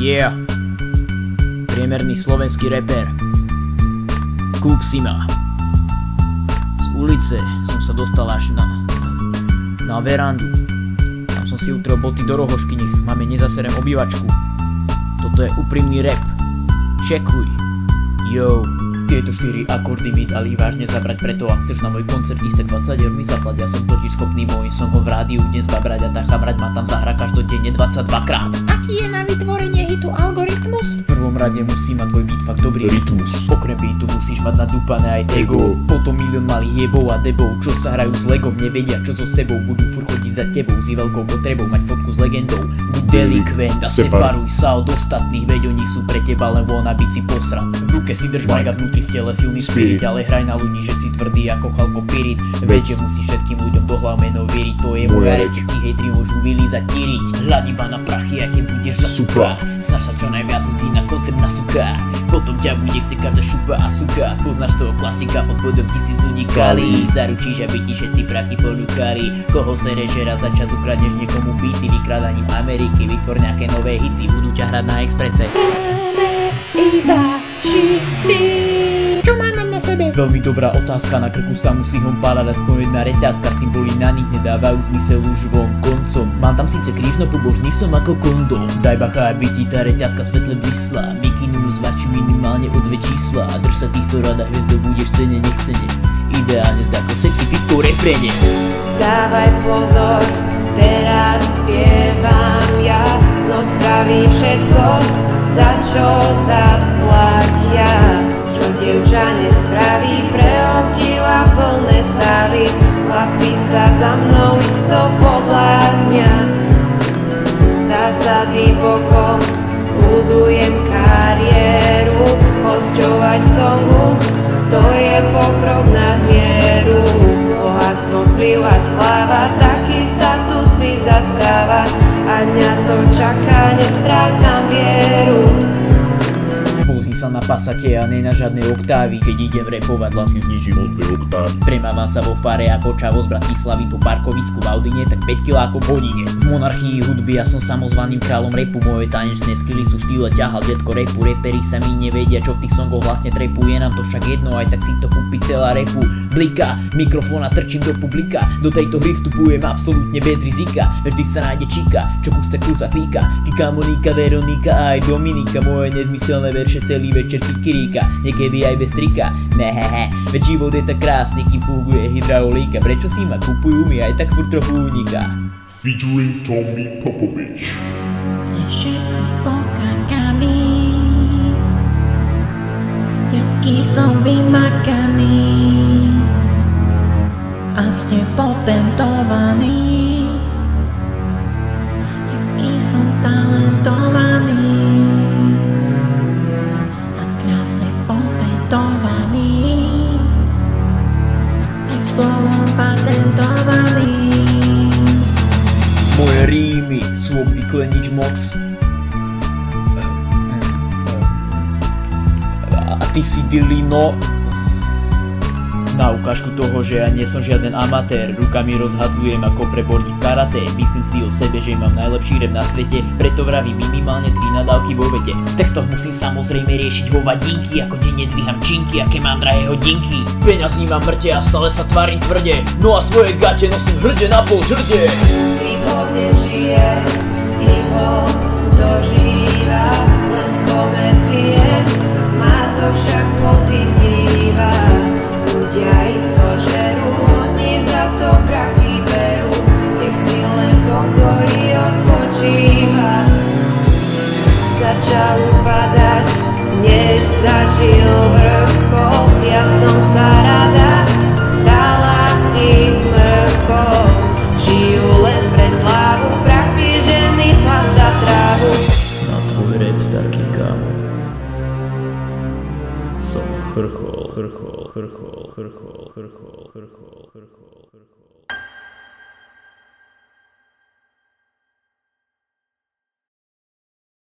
Yeah, priemerný slovenský reper Klub Sima. Z ulice som sa dostal až na verandu. Tam som si utrel boty do rohožky, nech máme nezaserem obývačku. Toto je úprimný rap. Čekuj. Yo. Tieto 4 akordy mi dali vážne zabrať, preto ak chceš na môj koncert ísť, tak 20 eur mi zaplať. Ja som totiž schopný môj songom v rádiu dnes babrať a tá chamrať ma tam zahra každodenne 22 krát. Aký je na vytvorenie hitu algoritmus? V prvom rade musí mať tvoj beat fakt dobrý rytmus. Okrem beatu musíš mať nadúpané aj ego. Potom milión malých jebov a debov, čo sa hrajú s legom, nevedia čo so sebou, budú furt chodiť za tebou s veľkou potrebou mať fotku s legendou. Buď delikvent a separuj sa od ostatných, veď oni sú pre teba len wannabe si posran. V ruke si drž mic a vnútri v tele silný spirit, ale hraj na ľudí, že si tvrdý ako chalko pirit. Veď že musíš všetkým ľuďom do hlav meno veriť, to je moja reč, si hejtri môžu vylízať tíriť. Hľad iba na prachy, aké budeš zasúpa. Snaž sa čo najviac ľudí na koncept nasúka, potom ťa bude chcieť každá šupa a suka. Poznáš toho klasika, pod bodom 1000 ľudí kalí. Zaručíš, aby ti všetci prachy ponúkali. Koho sereš, že raz za čas ukradneš niekomu beaty, vykrádaním Ameriky, vytvor nejaké nové hity, budú ťa hrať na exprese. Iba šity. Čo mám mať na sebe? Veľmi dobrá otázka, na krku sa musí hompálať aspoň jedna reťazka. Symboly na nich nedávajú zmysel už von koncom. Mám tam síce kríž, no pobožný som ako kondom. Daj bacha, aby ti tá reťazka svetle blysla. Mikinu zvačí minimálne o 2 čísla. A drž sa týchto rad a hviezdo budeš cene nechcene. Ideálne zdá ako sexy pitkou refréne. Dávaj pozor, teraz spievam ja, no spravím všetko, za čo zaplatia. Čo dievča nespraví pre obdiv a plné sály, chlapi sa za mnou isto pobláznia. Zásady bokom, budujem kariéru, hosťovať v songu, to je pokrok nad mieru. Bohatstvo, vplyv a sláva, taký status si zastáva, a mňa to čaká, nestrácam vieru. Vozím sa na pasate a ne na žiadnej oktávy, keď idem repovať, hlasy znižím o 2 oktávy. Premávam sa vo fare ako čavo z Bratislavy po parkovisku v Audine, tak 5 kg ako v hodine. V monarchii hudby ja som samozvaným kráľom repu, moje tanečné skily sú v štýle ťahal detko repu. Reperi sa mi nevedia, čo v tých songoch vlastne trepu, je nám to však jedno, aj tak si to kúpi celá repu. Blika, mikrofón a trčím do publika, do tejto hry vstupujem absolútne bez rizika. Vždy sa nájde čika, čo kus a klíka, Kika, Monika, Veronika a aj Dominika. Moje nezmyselné verše celý večer kikiríka, niekedy aj bez trika. Nehehe, veď život je tak krásny, kým funguje hydraulíka. Prečo si ma kupujú, mi aj tak furt trochu uniká. Featuring Tommy Popovič. Ste všetci pokakaní, jaký som vymakaný, a ste potentovaní, jaký som talentovaný, a krásne potentovaný, aj slovom patentovaný. Moje rímy sú obvykle nič moc. A ty si Dilino. Na ukážku toho, že ja nie som žiaden amatér, rukami rozhadzujem ako preborník karate. Myslím si o sebe, že mám najlepší rap na svete, preto vravím minimálne 3 nadávky vo vete. V textoch musím samozrejme riešiť hovadinky, ako denne dvíham činky, aké mám drahé hodinky. Peňazí mám mŕte a stále sa tvarím tvrde, no a svoje gate nosím hrde na pol žrde. Hip-hop nežije, hip-hop dožíva, len z komercie, má to však pozitíva. Ľudia im to žerú, oni za to prachy berú, nech si len v pokoji odpočíva. Začal upadať, než zažil vrchol, ja som sa rada stala ich mrchou. Žijú len pre slávu, prachy, ženy, chlap za trávu. Na tvoj rap, starký kámo, som chrchol.